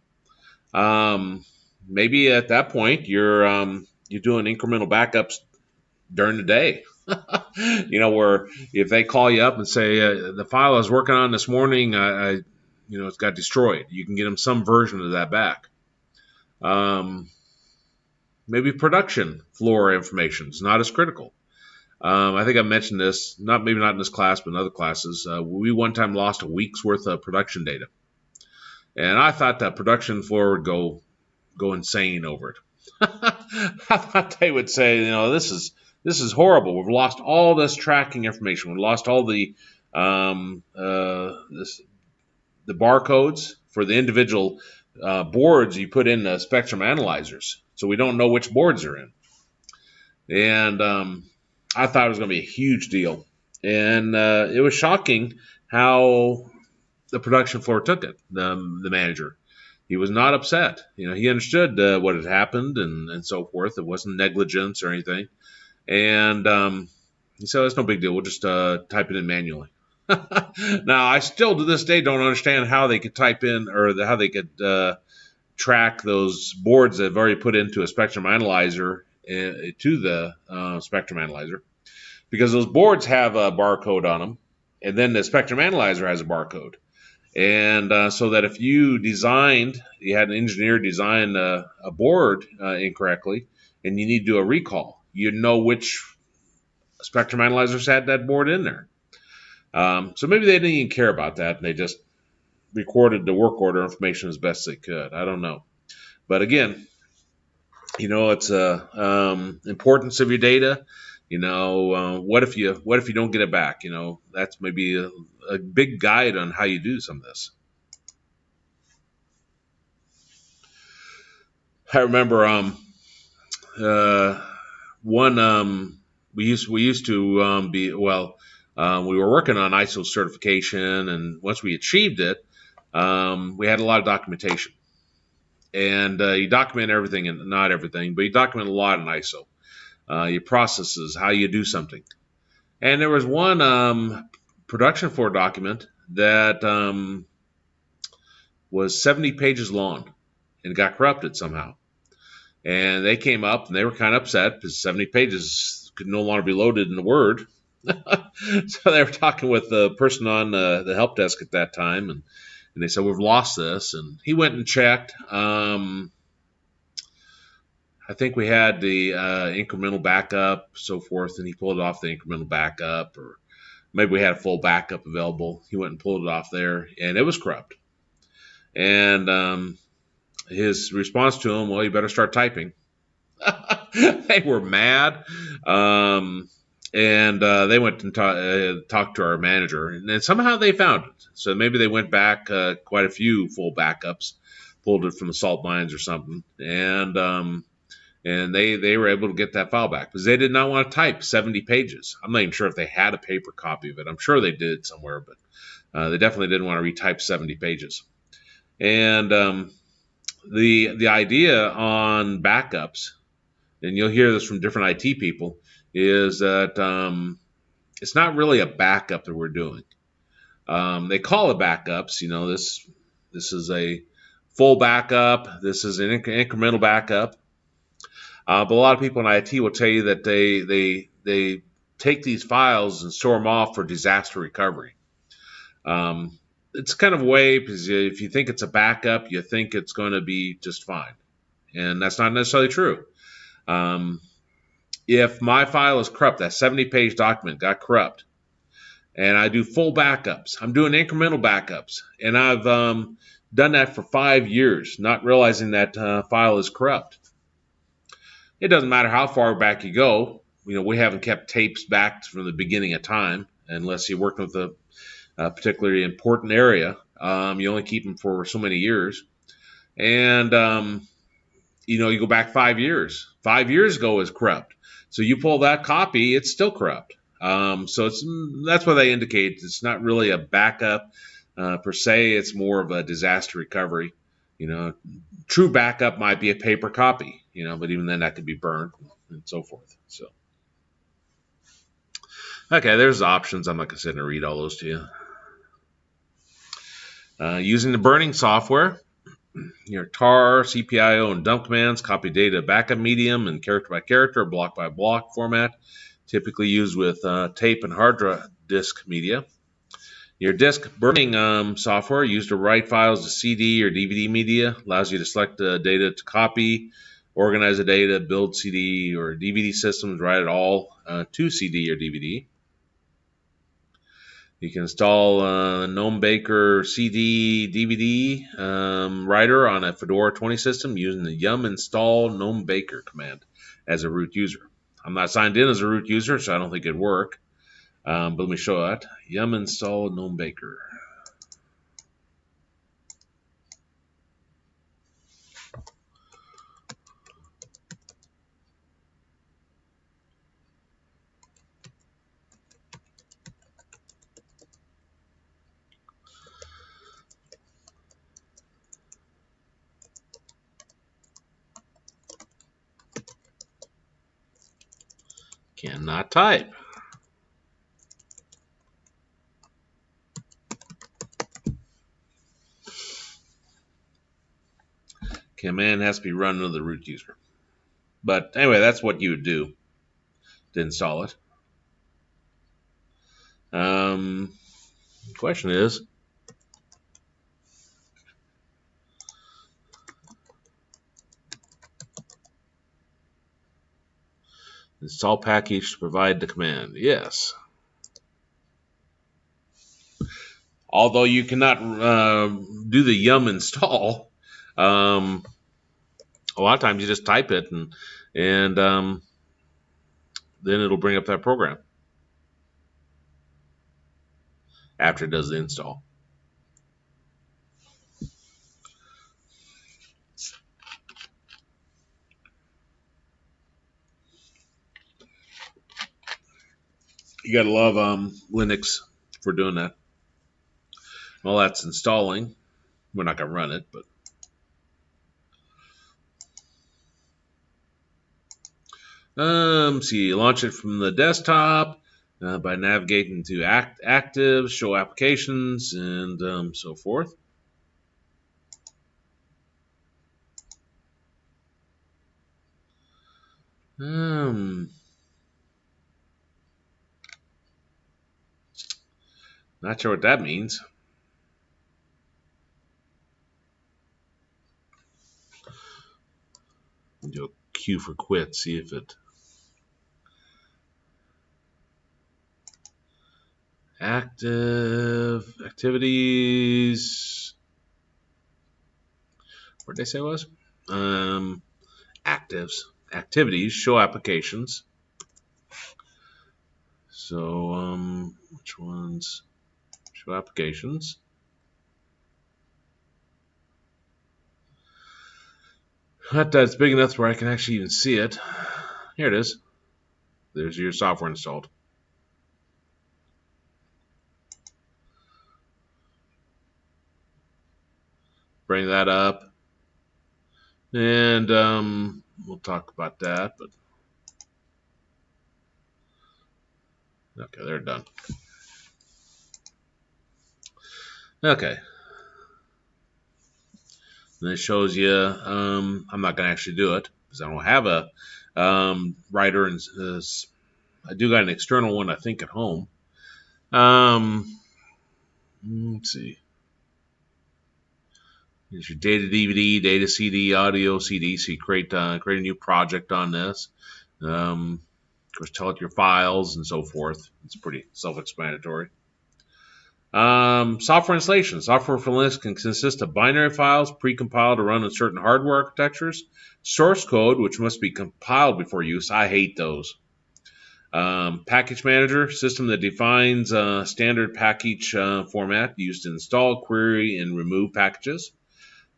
Maybe at that point you're doing incremental backups during the day. Where if they call you up and say the file I was working on this morning, it's got destroyed, you can get them some version of that back. Maybe production floor information is not as critical. I think I mentioned this, maybe not in this class, but in other classes. We one time lost a week's worth of production data, and I thought that production floor would go insane over it. I thought they would say, this is horrible. We've lost all this tracking information. We've lost all the barcodes for the individual boards you put in the spectrum analyzers, so we don't know which boards are in. And I thought it was going to be a huge deal, and it was shocking how the production floor took it. The manager, he was not upset. He understood what had happened and so forth. It wasn't negligence or anything, and he said, "It's no big deal. We'll just type it in manually." Now, I still to this day don't understand how they could type in or how they could track those boards that have already put into a spectrum analyzer to the spectrum analyzer, because those boards have a barcode on them, and then the spectrum analyzer has a barcode. And so that if you had an engineer design a board incorrectly, and you need to do a recall, you'd know which spectrum analyzers had that board in there. So maybe they didn't even care about that, and they just recorded the work order information as best they could. I don't know. But again, it's importance of your data. What if you don't get it back? That's maybe a big guide on how you do some of this. I remember uh, one we used to be well we were working on ISO certification, and once we achieved it, we had a lot of documentation, and you document everything, and not everything, but you document a lot in ISO. Your processes, how you do something. And there was one production floor document that was 70 pages long and got corrupted somehow. And they came up and they were kind of upset because 70 pages could no longer be loaded in the Word. So they were talking with the person on the help desk at that time, and they said, "We've lost this." And he went and checked. I think we had the incremental backup, so forth, and he pulled off the incremental backup, or maybe we had a full backup available. He went and pulled it off there, and it was corrupt. And his response to him, "Well, you better start typing." They were mad, and they went and talked to our manager, and then somehow they found it. So maybe they went back quite a few full backups, pulled it from the salt mines or something, and they were able to get that file back because they did not want to type 70 pages. I'm not even sure if they had a paper copy of it. I'm sure they did somewhere, but they definitely didn't want to retype 70 pages. And the idea on backups, and you'll hear this from different IT people, is that it's not really a backup that we're doing. They call it backups. This is a full backup. This is an incremental backup. But a lot of people in IT will tell you that they take these files and store them off for disaster recovery. It's kind of a way, because if you think it's a backup, you think it's going to be just fine, and that's not necessarily true. If my file is corrupt, that 70-page document got corrupt, and I do full backups, I'm doing incremental backups, and I've done that for 5 years, not realizing that file is corrupt. It doesn't matter how far back you go. We haven't kept tapes back from the beginning of time unless you're working with a particularly important area. You only keep them for so many years. And, you go back 5 years. 5 years ago is corrupt. So you pull that copy, it's still corrupt. So that's what they indicate. It's not really a backup per se. It's more of a disaster recovery. True backup might be a paper copy, but even then that could be burned and so forth. So, okay, there's options. I'm not going to sit and read all those to you. Using the burning software, your tar, CPIO, and dump commands copy data backup medium and character by character, block by block format, typically used with tape and hard disk media. Your disk burning software used to write files to CD or DVD media, allows you to select the data to copy, organize the data, build CD or DVD systems, write it all to CD or DVD. You can install Gnome Baker CD DVD writer on a Fedora 20 system using the yum install Gnome Baker command as a root user. I'm not signed in as a root user, so I don't think it'd work. But let me show that. Yum install Gnome Baker. Cannot type. Command has to be run with the root user. But anyway, that's what you would do to install it. Question is, install package to provide the command. Yes. Although you cannot do the yum install, a lot of times you just type it and then it'll bring up that program after it does the install. You gotta love Linux for doing that. Well, that's installing. We're not gonna run it, but see, launch it from the desktop by navigating to active, show applications, and so forth. Not sure what that means. I'll do a Q for quit, see if it. Active activities. What did they say it was? Activities, show applications. So, which ones? Show applications. That's big enough where I can actually even see it. Here it is. There's your software installed. Bring that up. And we'll talk about that. But okay, they're done. Okay. And it shows you, I'm not going to actually do it because I don't have a writer. And I do got an external one, I think, at home. Let's see. Here's your data DVD, data CD, audio CD. So you create a new project on this. Of course, tell it your files and so forth. It's pretty self-explanatory. Software installation. Software for Linux can consist of binary files pre-compiled to run in certain hardware architectures. Source code, which must be compiled before use. I hate those. Package manager, system that defines standard package format used to install, query, and remove packages.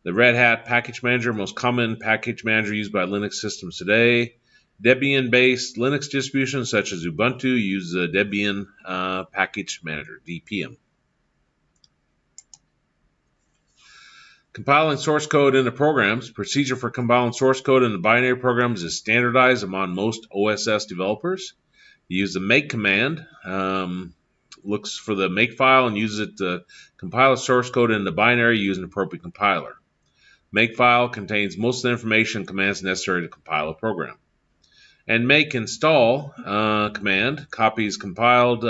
The Red Hat package manager, most common package manager used by Linux systems today. Debian-based Linux distributions such as Ubuntu use the Debian package manager, DPM. Compiling source code into programs. Procedure for compiling source code into binary programs is standardized among most OSS developers. You use the make command, looks for the make file and uses it to compile the source code into binary using an appropriate compiler. Make file contains most of the information and commands necessary to compile a program. And make install command copies compiled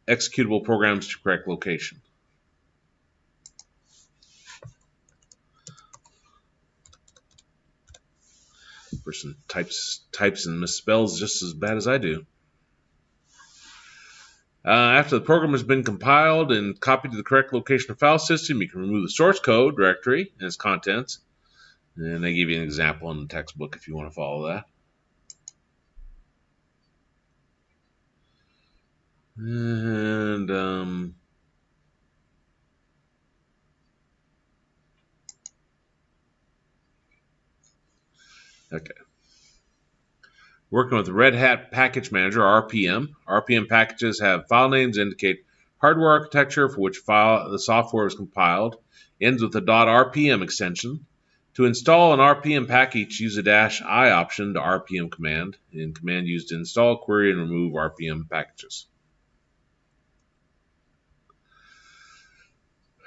executable programs to correct location. Person types and misspells just as bad as I do. After the program has been compiled and copied to the correct location of file system, you can remove the source code directory and its contents. And they give you an example in the textbook if you want to follow that. And okay. Working with the Red Hat Package Manager, RPM. RPM packages have file names that indicate hardware architecture for which the software is compiled. Ends with the .rpm extension. To install an RPM package, use the -I option to RPM command, and command used to install, query, and remove RPM packages.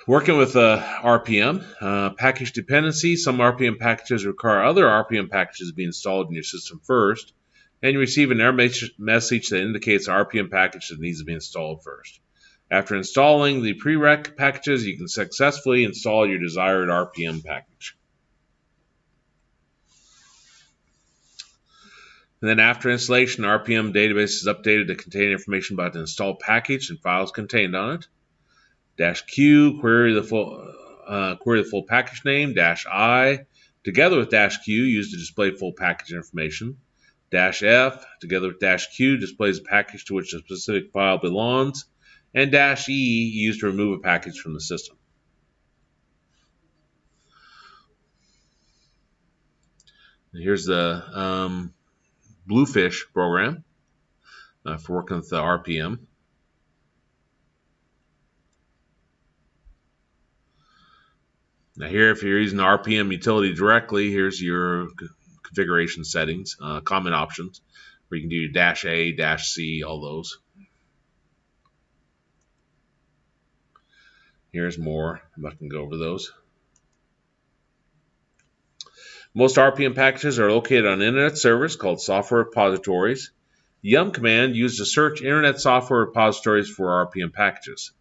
Working with RPM, package dependency. Some RPM packages require other RPM packages to be installed in your system first, and you receive an error message that indicates the RPM package that needs to be installed first. After installing the prereq packages, you can successfully install your desired RPM package. And then after installation, the RPM database is updated to contain information about the installed package and files contained on it. -Q, query the full package name. -I, together with -Q, used to display full package information. -F, together with -Q, displays a package to which a specific file belongs. And -E, used to remove a package from the system. Here's the Bluefish program for working with the RPM. Now here, if you're using the RPM utility directly, here's your configuration settings, common options, where you can do your -A, -C, all those. Here's more. I'm not going to go over those. Most RPM packages are located on internet servers called software repositories. Yum command used to search internet software repositories for RPM packages.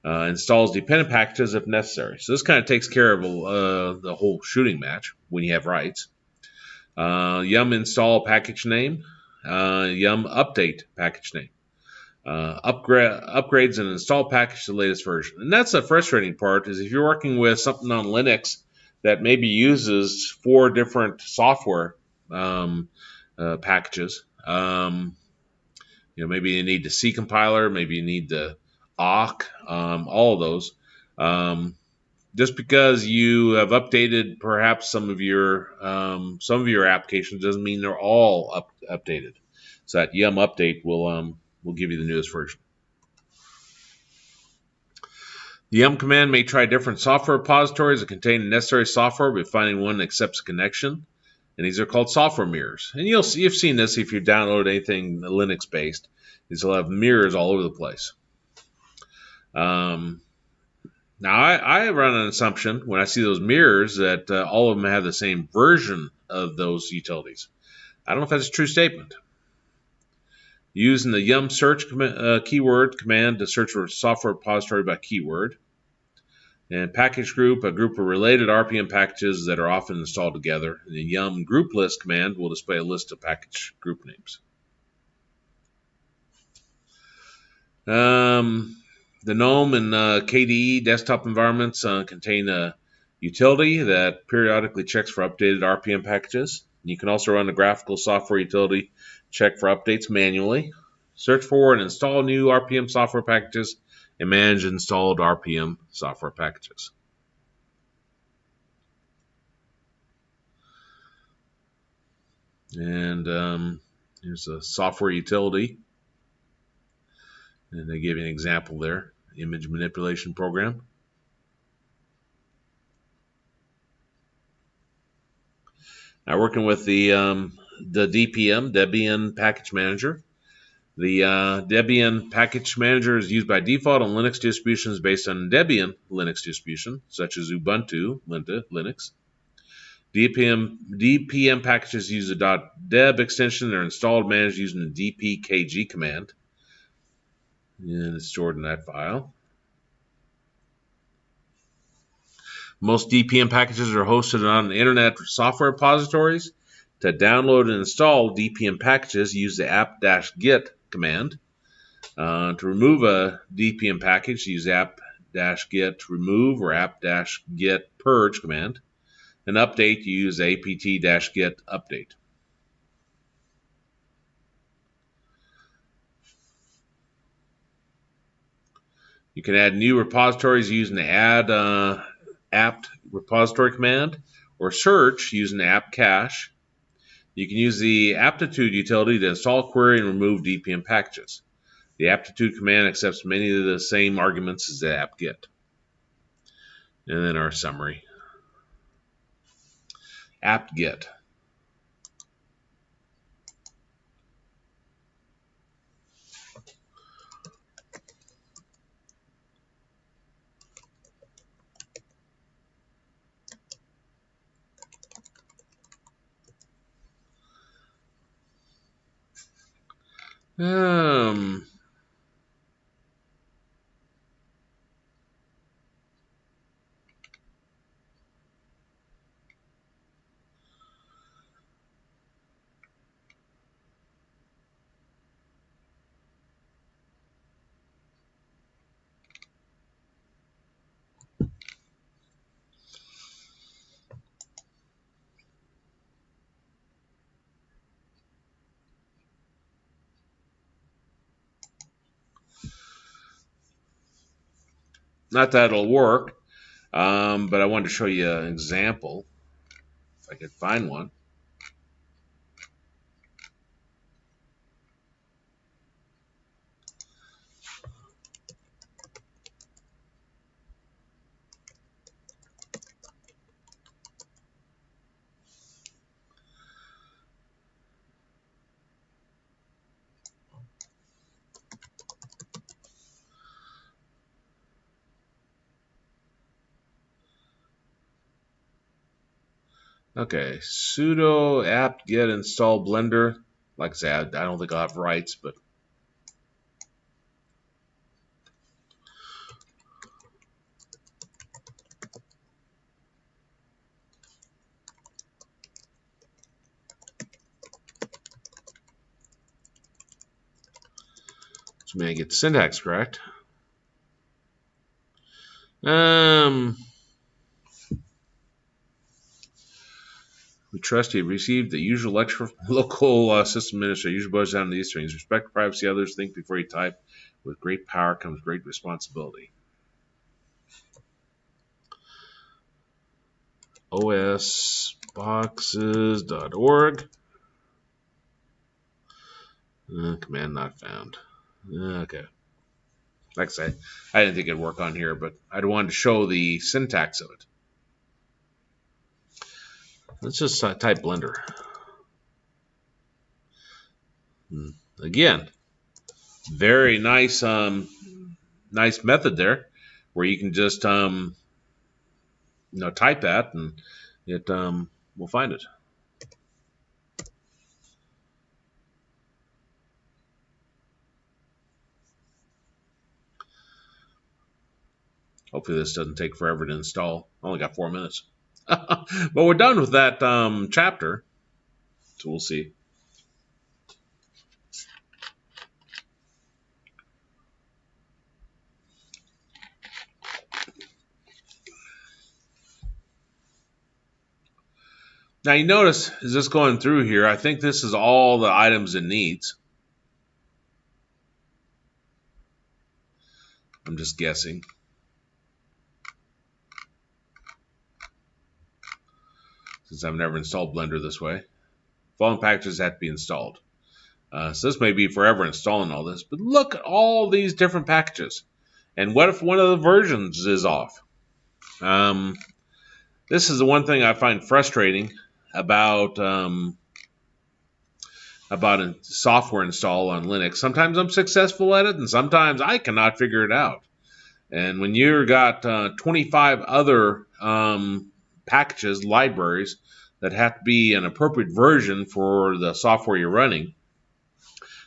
Installs dependent packages if necessary. So this kind of takes care of the whole shooting match when you have writes. Yum install package name. Yum update package name. Upgrades and install package to the latest version. And that's the frustrating part, is if you're working with something on Linux that maybe uses 4 different software packages. Maybe you need the C compiler, maybe you need the awk, all of those. Just because you have updated perhaps some of your applications doesn't mean they're all updated. So that Yum update will give you the newest version. The Yum command may try different software repositories that contain necessary software by finding one that accepts a connection. And these are called software mirrors. And you've seen this if you download anything Linux-based. These will have mirrors all over the place. Now, I run an assumption when I see those mirrors that all of them have the same version of those utilities. I don't know if that's a true statement. Using the Yum search keyword command to search for software repository by keyword. And package group, a group of related RPM packages that are often installed together. And the Yum group list command will display a list of package group names. The GNOME and KDE desktop environments contain a utility that periodically checks for updated RPM packages. You can also run a graphical software utility, check for updates manually, search for and install new RPM software packages, and manage installed RPM software packages. And here's a software utility. And they give you an example there, image manipulation program. Now working with the DPM, Debian Package Manager. The Debian Package Manager is used by default on Linux distributions based on Debian Linux distribution, such as Ubuntu, Linux. DPM packages use the .deb extension. They're installed and managed using the dpkg command. And it's stored in that file. Most DPM packages are hosted on internet software repositories. To download and install DPM packages, use the apt-get command. To remove a DPM package, use apt-get remove or apt-get purge command. An update, you use apt-get update. You can add new repositories using the add apt repository command, or search using the apt cache. You can use the aptitude utility to install, query, and remove DPM packages. The aptitude command accepts many of the same arguments as the apt-get. And then our summary. Apt-get. Not that it'll work, but I wanted to show you an example, if I could find one. Okay, sudo apt-get install Blender. Like I said, I don't think I'll have rights, but so may I get the syntax correct. We trust you received the usual lecture from local system administrator. Usually boils down to these things: respect privacy, others, think before you type. With great power comes great responsibility. osboxes.org. Command not found. Okay. Like I say, I didn't think it'd work on here, but I wanted to show the syntax of it. Let's just type Blender. Again, very nice, nice method there, where you can just type that and it will find it. Hopefully this doesn't take forever to install. I only got 4 minutes. But we're done with that chapter, so we'll see. Now you notice, as this going through here, I think this is all the items it needs. I'm just guessing. Since I've never installed Blender this way. Following packages have to be installed. So this may be forever installing all this, but look at all these different packages. And what if one of the versions is off? This is the one thing I find frustrating about a software install on Linux. Sometimes I'm successful at it, and sometimes I cannot figure it out. And when you've got 25 other packages, libraries, that have to be an appropriate version for the software you're running,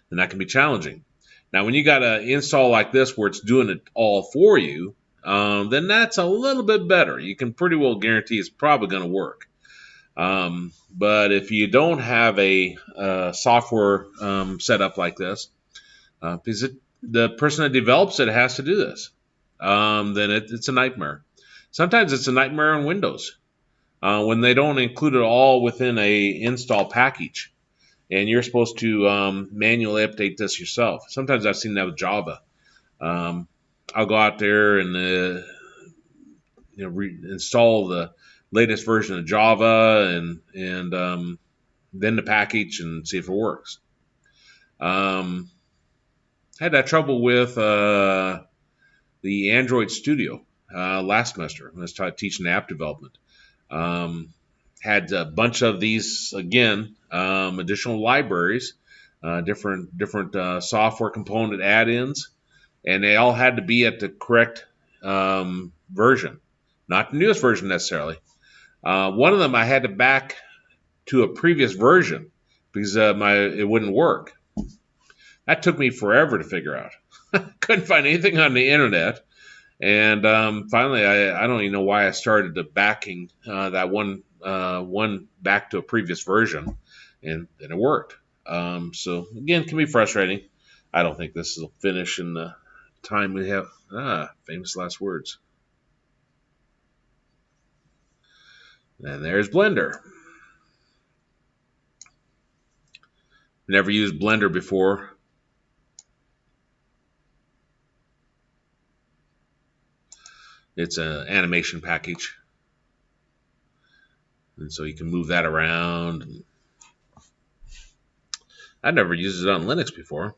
then that can be challenging. Now, when you got an install like this where it's doing it all for you, then that's a little bit better. You can pretty well guarantee it's probably going to work. But if you don't have a software set up like this, because the person that develops it has to do this, then it's a nightmare. Sometimes it's a nightmare on Windows when they don't include it all within a install package, and you're supposed to manually update this yourself. Sometimes I've seen that with Java. I'll go out there and install the latest version of Java and then the package and see if it works. I had that trouble with the Android Studio last semester when I was teaching app development. Had a bunch of these, again, additional libraries, different software component add-ins, and they all had to be at the correct version, not the newest version necessarily. One of them I had to back to a previous version because it wouldn't work. That took me forever to figure out. Couldn't find anything on the internet. And finally, I don't even know why I started backing that one back to a previous version, and then it worked. So again, it can be frustrating. I don't think this will finish in the time we have. Famous last words. And there's Blender. Never used Blender before. It's an animation package. And so you can move that around. I never used it on Linux before.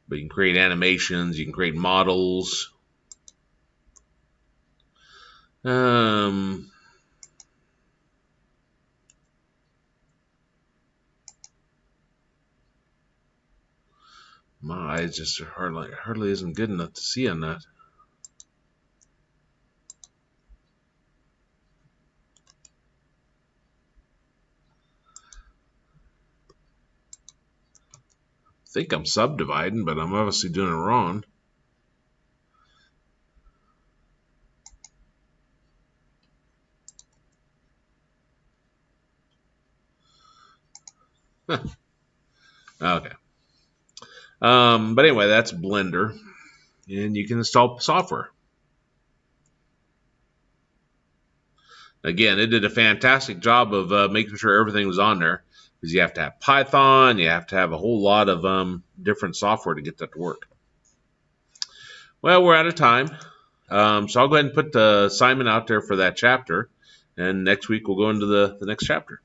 But you can create animations, you can create models. Um, my eyes just hardly isn't good enough to see on that. I think I'm subdividing, but I'm obviously doing it wrong. Okay. But anyway, that's Blender, and you can install software. Again, it did a fantastic job of making sure everything was on there, because you have to have Python, you have to have a whole lot of different software to get that to work. Well, we're out of time, so I'll go ahead and put the assignment out there for that chapter, and next week we'll go into the next chapter.